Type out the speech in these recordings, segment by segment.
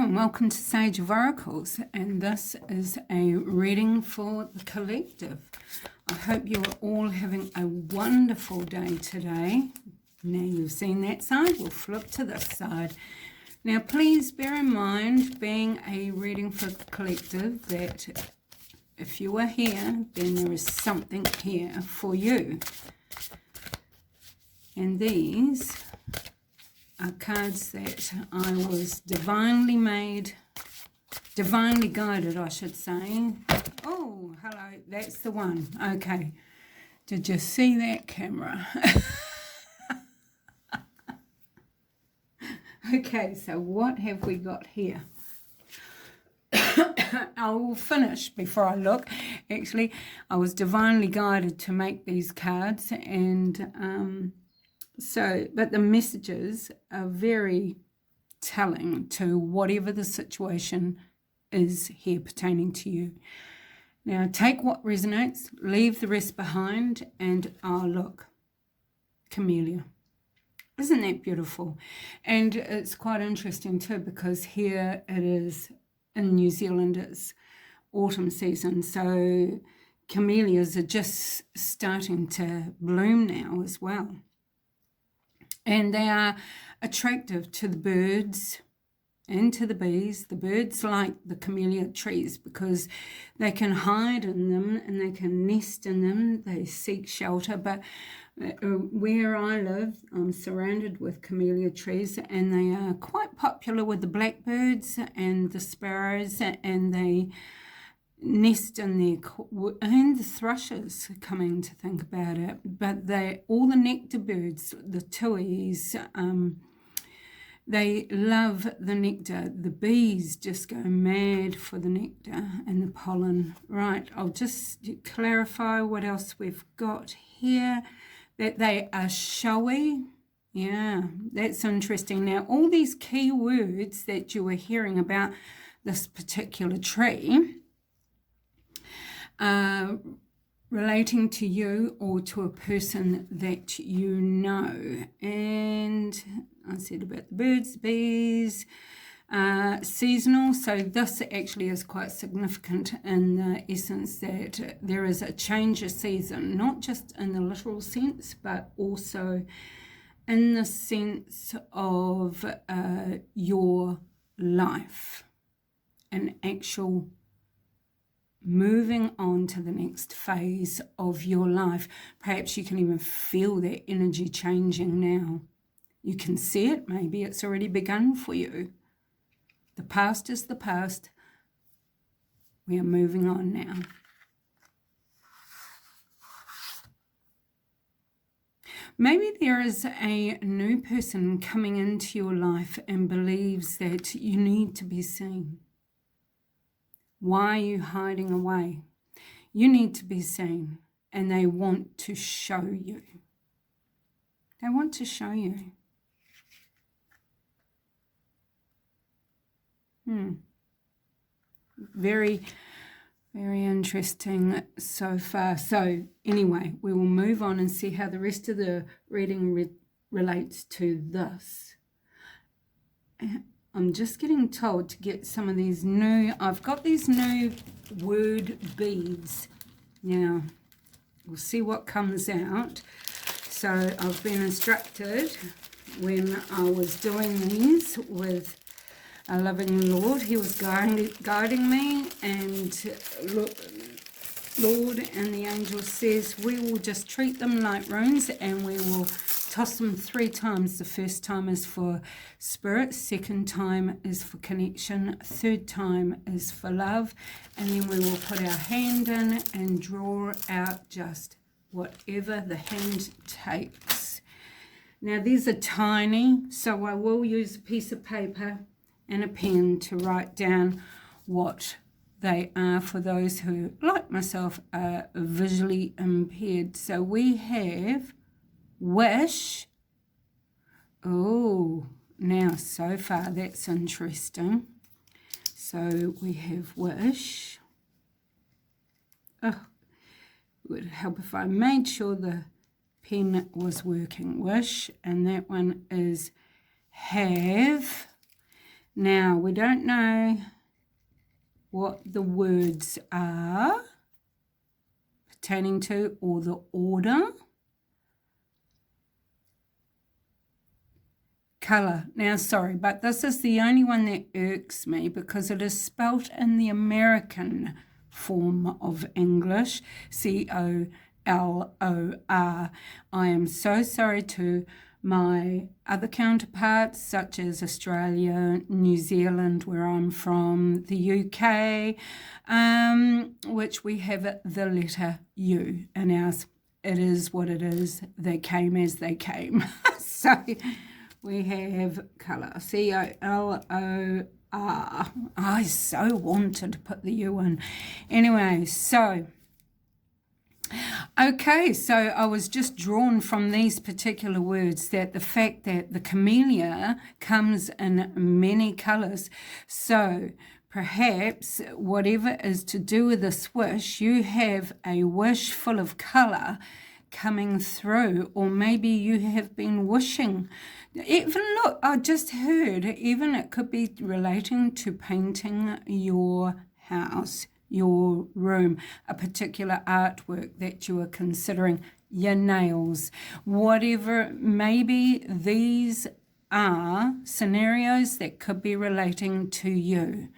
Hello and welcome to Sage of Oracles, and this is a reading for the collective. I hope you're all having a wonderful day today. Now you've seen that side, we'll flip to this side. Now please bear in mind, being a reading for the collective, that if you are here, then there is something here for you. And these are cards that I was divinely guided, I should say. Oh, hello, that's the one. Okay, did you see that camera? Okay, so what have we got here? I will finish before I look. Actually, I was divinely guided to make these cards, and but the messages are very telling to whatever the situation is here pertaining to you. Now, take what resonates, leave the rest behind, and look, Camellia. Isn't that beautiful? And it's quite interesting too, because here it is in New Zealand, it's autumn season, so camellias are just starting to bloom now as well. And they are attractive to the birds and to the bees. The birds like the camellia trees because they can hide in them and they can nest in them. They seek shelter. But where I live, I'm surrounded with camellia trees, and they are quite popular with the blackbirds and the sparrows, and they nest in there, and the thrushes, coming to think about it. But all the nectar birds, the tuis, they love the nectar. The bees just go mad for the nectar and the pollen. Right, I'll just clarify what else we've got here. That they are showy. Yeah, that's interesting. Now, all these key words that you were hearing about this particular tree relating to you or to a person that you know. And I said about the birds, bees, seasonal. So this actually is quite significant in the essence that there is a change of season, not just in the literal sense, but also in the sense of your life, an actual moving on to the next phase of your life. Perhaps you can even feel that energy changing now. You can see it. Maybe it's already begun for you. The past is the past. We are moving on now. Maybe there is a new person coming into your life and believes that you need to be seen. Why are you hiding away? You need to be seen, and they want to show you. They want to show you. Very, very interesting so far. So anyway, we will move on and see how the rest of the reading relates to this. I'm just getting told to get some of these I've got these new word beads. Now, we'll see what comes out. So I've been instructed when I was doing these with a loving Lord. He was guiding me, and Lord and the angel says, we will just treat them like runes, and we will toss them 3 times. The first time is for spirit, second time is for connection, third time is for love, and then we will put our hand in and draw out just whatever the hand takes. Now these are tiny, so I will use a piece of paper and a pen to write down what they are for those who, like myself, are visually impaired. So we have wish. Oh, now so far that's interesting. So we have wish. Oh, it would help if I made sure the pen was working. Wish, and that one is have. Now, we don't know what the words are pertaining to or the order. Colour. Now, sorry, but this is the only one that irks me because it is spelt in the American form of English, Color. I am so sorry to my other counterparts, such as Australia, New Zealand, where I'm from, the UK, which we have the letter U in ours. It is what it is. They came as they came. So we have colour, Color. I so wanted to put the U in. Anyway, so, okay, so I was just drawn from these particular words that the fact that the camellia comes in many colours. So perhaps whatever is to do with this wish, you have a wish full of colour coming through, or maybe you have been wishing. Even look, I just heard, even it could be relating to painting your house, your room, a particular artwork that you are considering, your nails, whatever. Maybe these are scenarios that could be relating to you.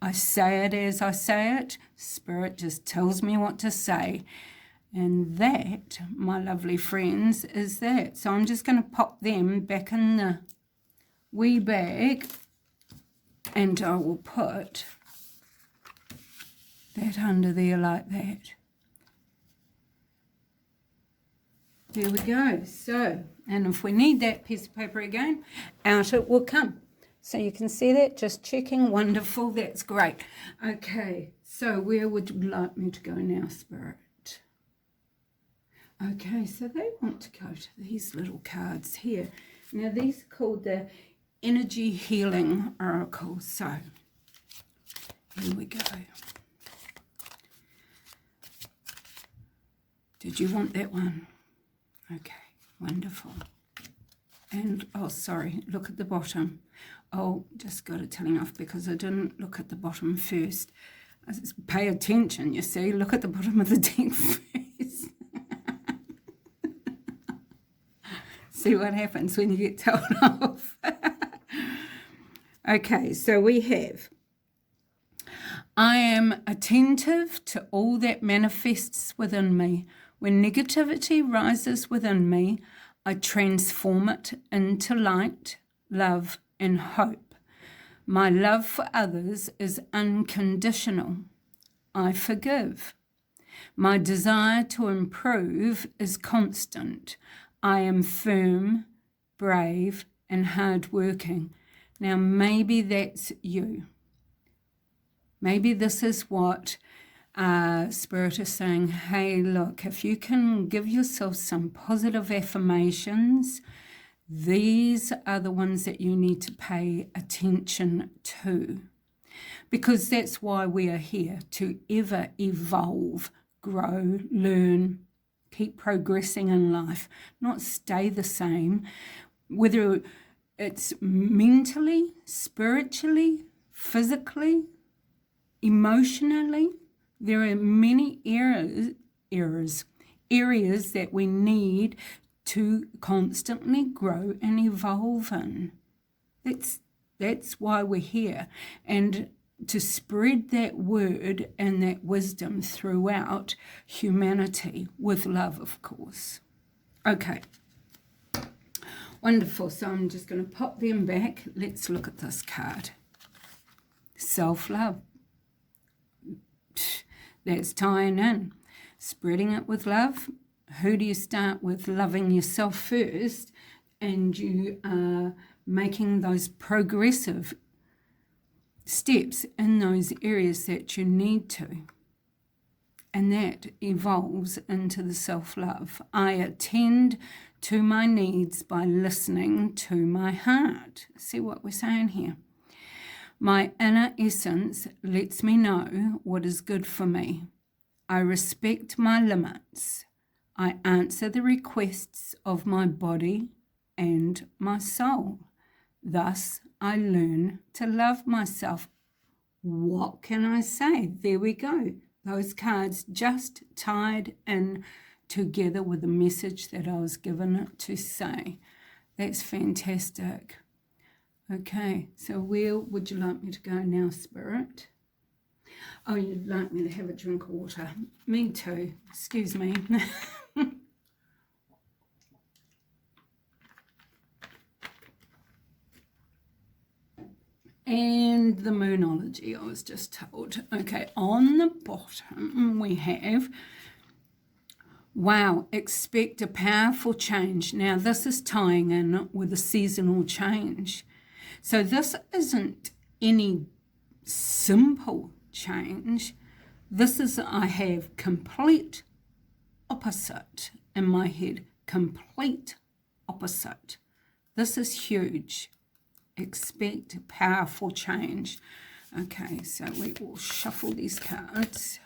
I say it as I say it. Spirit just tells me what to say. And that, my lovely friends, is that. So I'm just going to pop them back in the wee bag, and I will put that under there like that. There we go. So, and if we need that piece of paper again, out it will come. So you can see that, just checking. Wonderful, that's great. Okay, so where would you like me to go now, Spirit? Okay, so they want to go to these little cards here. Now, these are called the Energy Healing Oracles. So, here we go. Did you want that one? Okay, wonderful. And, oh, sorry, look at the bottom. Oh, just got it telling off because I didn't look at the bottom first. Pay attention, you see. Look at the bottom of the deck first. See what happens when you get told off. Okay, so we have, I am attentive to all that manifests within me. When negativity rises within me, I transform it into light, love, and hope. My love for others is unconditional. I forgive. My desire to improve is constant. I am firm, brave, and hardworking. Now, maybe that's you. Maybe this is what Spirit is saying. Hey, look, if you can give yourself some positive affirmations, these are the ones that you need to pay attention to. Because that's why we are here, to ever evolve, grow, learn, keep progressing in life, not stay the same, whether it's mentally, spiritually, physically, emotionally. There are many areas that we need to constantly grow and evolve in. That's why we're here. And to spread that word and that wisdom throughout humanity with love, of course. Okay. Wonderful. So I'm just going to pop them back. Let's look at this card. Self-love. That's tying in. Spreading it with love. Who do you start with? Loving yourself first. And you are making those progressive steps in those areas that you need to. And that evolves into the self-love. I attend to my needs by listening to my heart. See what we're saying here? My inner essence lets me know what is good for me. I respect my limits. I answer the requests of my body and my soul. Thus, I learn to love myself. What can I say? There we go. Those cards just tied in together with the message that I was given to say. That's fantastic. Okay, so where would you like me to go now, Spirit? Oh, you'd like me to have a drink of water. Me too. Excuse me. And the Moonology, I was just told. Okay, on the bottom we have, wow, expect a powerful change. Now, this is tying in with a seasonal change. So this isn't any simple change. This is, I have complete opposite in my head. Complete opposite. This is huge. Expect powerful change. Okay, so we will shuffle these cards.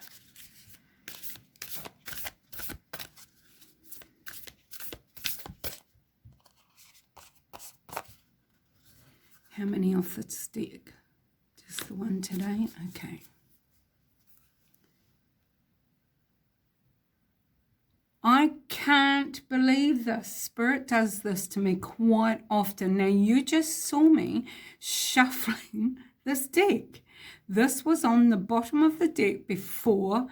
How many off this deck? Just the one today? Okay. I can't believe this. Spirit does this to me quite often. Now, you just saw me shuffling this deck. This was on the bottom of the deck before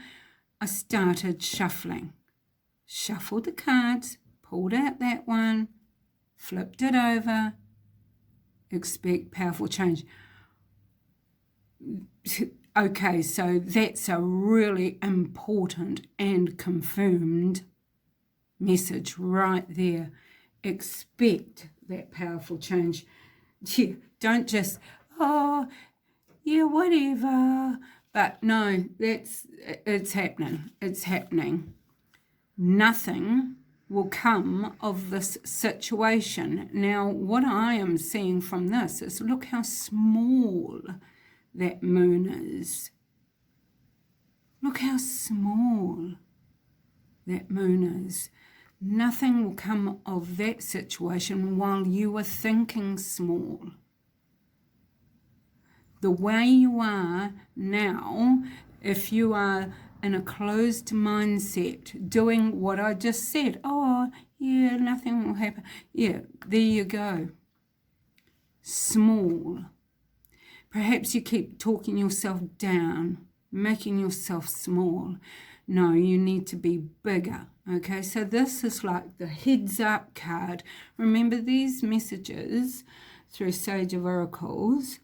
I started shuffling. Shuffled the cards, pulled out that one, flipped it over. Expect powerful change. Okay, so that's a really important and confirmed message right there. Expect that powerful change. Yeah, don't just, oh, yeah, whatever. But no, it's happening. It's happening. Nothing will come of this situation. Now, what I am seeing from this is look how small that moon is. Look how small that moon is. Nothing will come of that situation while you are thinking small. The way you are now, if you are in a closed mindset, doing what I just said, oh, yeah, nothing will happen. Yeah, there you go. Small. Perhaps you keep talking yourself down, making yourself small. No, you need to be bigger. Okay, so this is like the heads up card. Remember these messages through Sage of Oracles,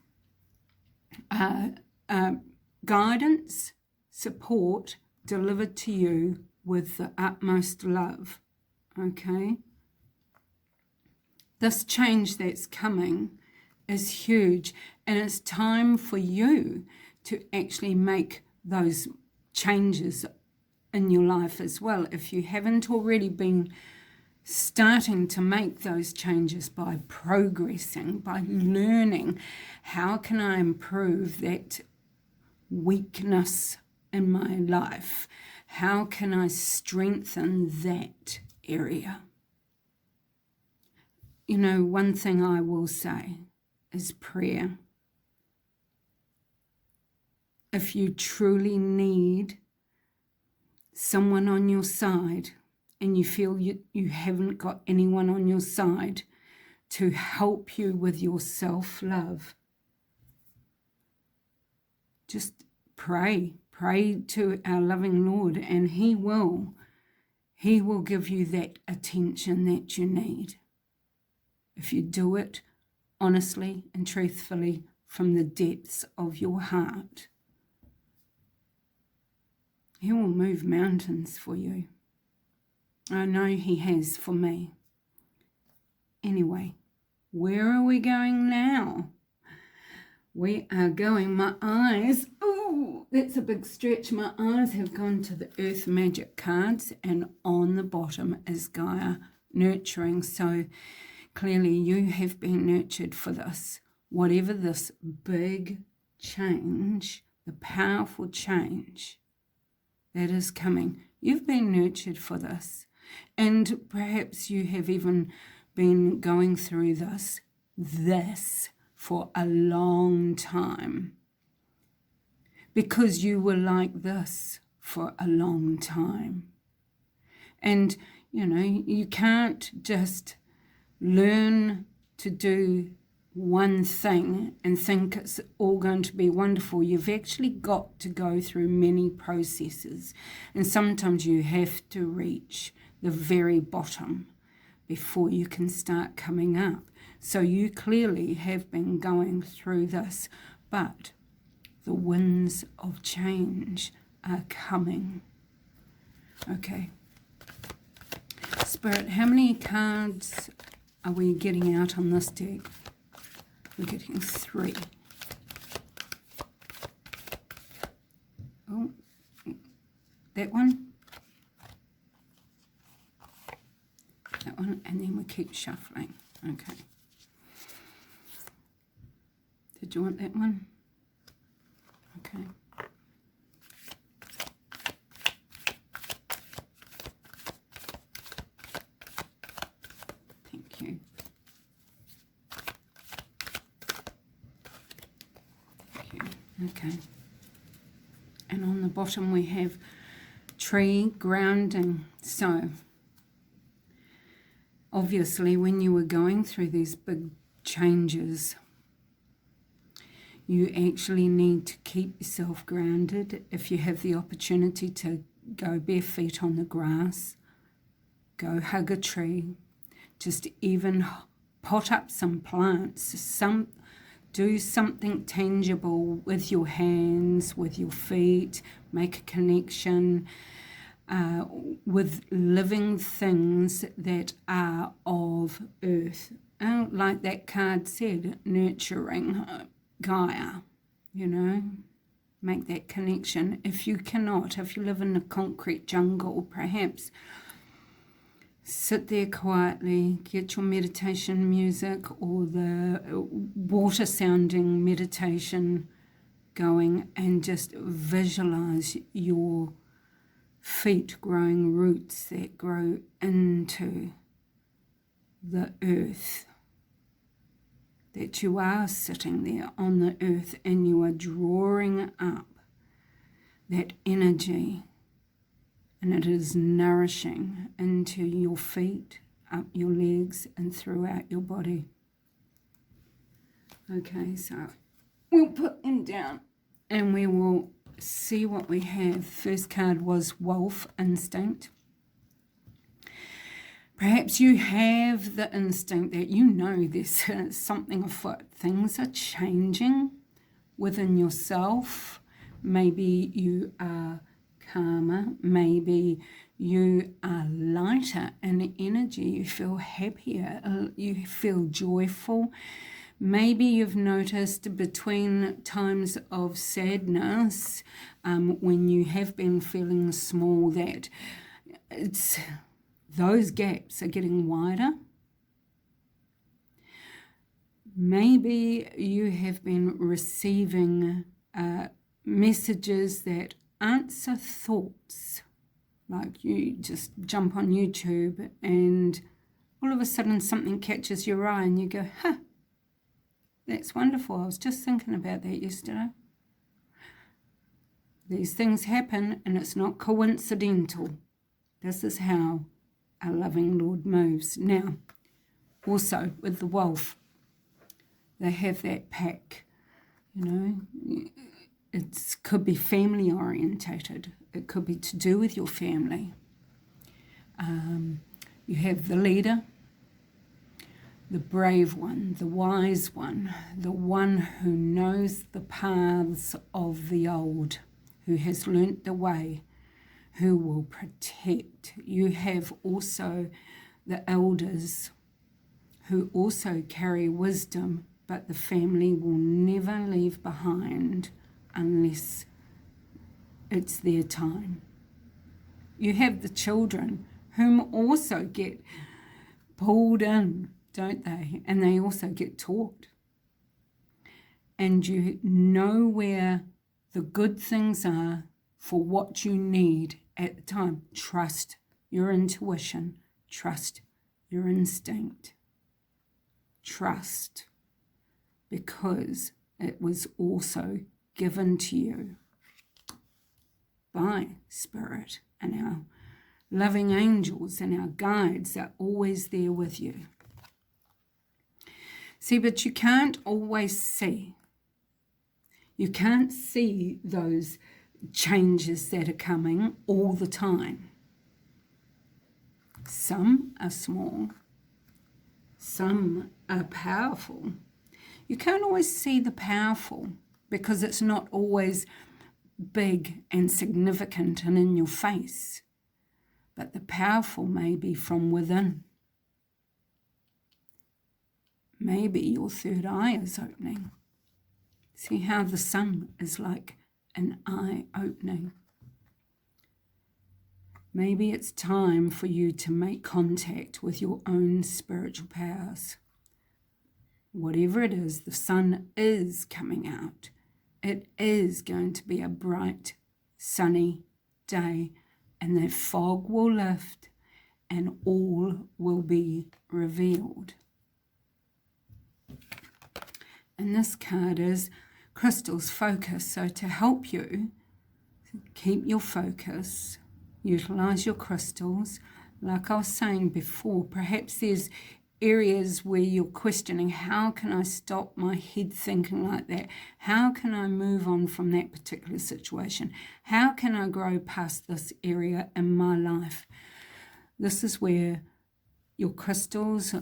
guidance, support delivered to you with the utmost love. Okay, this change that's coming is huge, and it's time for you to actually make those changes in your life as well. If you haven't already been starting to make those changes by progressing, by learning, how can I improve that weakness in my life? How can I strengthen that area? You know, one thing I will say is prayer. If you truly need someone on your side and you feel you haven't got anyone on your side to help you with your self-love, just pray. Pray to our loving Lord, and He will give you that attention that you need. If you do it honestly and truthfully from the depths of your heart, He will move mountains for you. I know He has for me. Anyway, where are we going now? We are going, my eyes, oh, that's a big stretch. My eyes have gone to the Earth Magic cards, and on the bottom is Gaia nurturing. So clearly you have been nurtured for this. Whatever this big change, the powerful change that is coming, you've been nurtured for this. And perhaps you have even been going through this for a long time, because you were like this for a long time. And, you know, you can't just learn to do one thing and think it's all going to be wonderful. You've actually got to go through many processes, and sometimes you have to reach the very bottom before you can start coming up. So you clearly have been going through this, but the winds of change are coming. Okay. Spirit, how many cards are we getting out on this deck? We're getting 3. Oh, that one. That one, and then we keep shuffling. Okay. Did you want that one? Okay. Thank you. Thank you. Okay. And on the bottom we have tree grounding. So obviously when you were going through these big changes, you actually need to keep yourself grounded. If you have the opportunity to go bare feet on the grass, go hug a tree, just even pot up some plants, do something tangible with your hands, with your feet, make a connection with living things that are of earth. Like that card said, nurturing Gaia, you know, make that connection. If you cannot, if you live in a concrete jungle, perhaps sit there quietly, get your meditation music or the water sounding meditation going, and just visualize your feet growing roots that grow into the earth. That you are sitting there on the earth and you are drawing up that energy, and it is nourishing into your feet, up your legs, and throughout your body. Okay, so we'll put them down and we will see what we have. First card was Wolf Instinct. Perhaps you have the instinct that you know there's something afoot. Things are changing within yourself. Maybe you are calmer. Maybe you are lighter in energy. You feel happier. You feel joyful. Maybe you've noticed between times of sadness, when you have been feeling small, that those gaps are getting wider. Maybe you have been receiving messages that answer thoughts. Like you just jump on YouTube and all of a sudden something catches your eye and you go, huh, that's wonderful. I was just thinking about that yesterday. These things happen and it's not coincidental. This is how our loving Lord moves. Now, also with the wolf, they have that pack, you know. It could be family orientated. It could be to do with your family. You have the leader, the brave one, the wise one, the one who knows the paths of the old, who has learnt the way, who will protect. You have also the elders who also carry wisdom, but the family will never leave behind unless it's their time. You have the children whom also get pulled in, don't they? And they also get taught. And you know where the good things are for what you need at the time. Trust your intuition. Trust your instinct. Trust because it was also given to you by Spirit, and our loving angels and our guides are always there with you. See, but you can't always see. You can't see those changes that are coming all the time. Some are small, some are powerful. You can't always see the powerful because it's not always big and significant and in your face. But the powerful may be from within. Maybe your third eye is opening. See how the sun is like an eye opening. Maybe it's time for you to make contact with your own spiritual powers. Whatever it is, the sun is coming out. It is going to be a bright, sunny day, and the fog will lift and all will be revealed. And this card is Crystal's Focus. So to help you keep your focus, utilize your crystals. Like I was saying before, perhaps there's areas where you're questioning, how can I stop my head thinking like that? How can I move on from that particular situation? How can I grow past this area in my life? This is where your crystals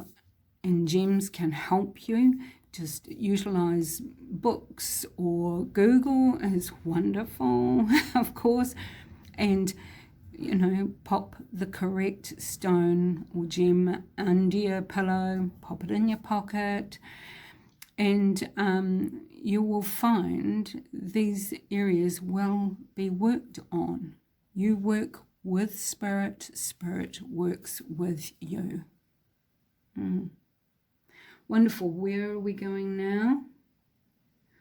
and gems can help you. Just utilize books, or Google is wonderful, of course, and pop the correct stone or gem under your pillow, pop it in your pocket, and you will find these areas will be worked on. You work with Spirit, Spirit works with you. Wonderful. Where are we going now?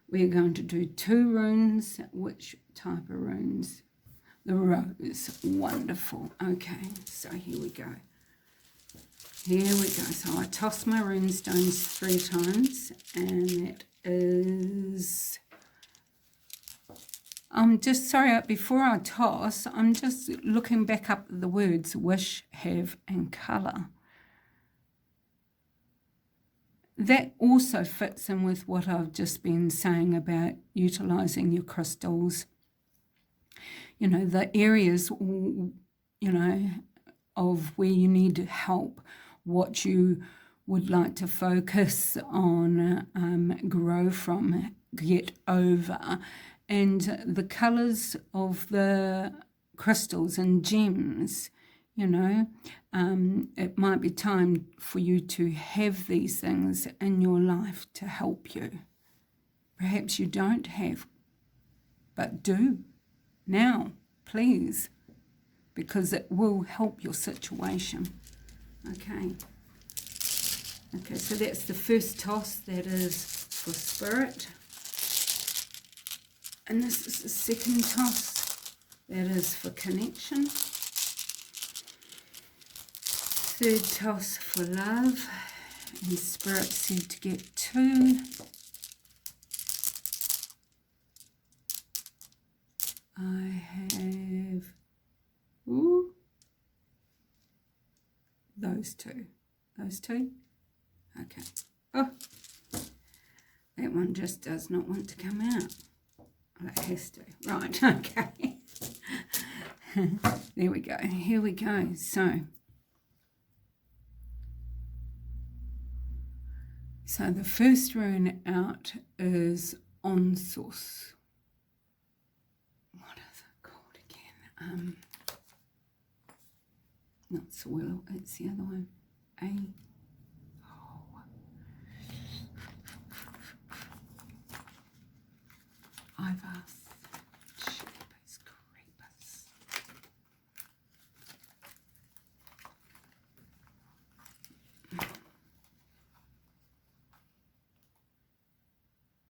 We're going to do 2 runes. Which type of runes? The rose. Wonderful. Okay, so here we go. Here we go. So I toss my rune stones 3 times, and that is... I'm just, sorry, before I toss, I'm just looking back up the words wish, have, and colour. That also fits in with what I've just been saying about utilising your crystals. The areas, of where you need help, what you would like to focus on, grow from, get over. And the colours of the crystals and gems, it might be time for you to have these things in your life to help you. Perhaps you don't have, but do now, please, because it will help your situation. Okay, so that's the first toss. That is for Spirit. And this is the second toss. That is for connection. Third toss for love. And Spirit said to get 2. I have those two. Those two? Okay. Oh, that one just does not want to come out. Oh, it has to. Right, okay. There we go. Here we go. So the first rune out is Onsus. What is it called again? Not soil, it's the other one. I've asked.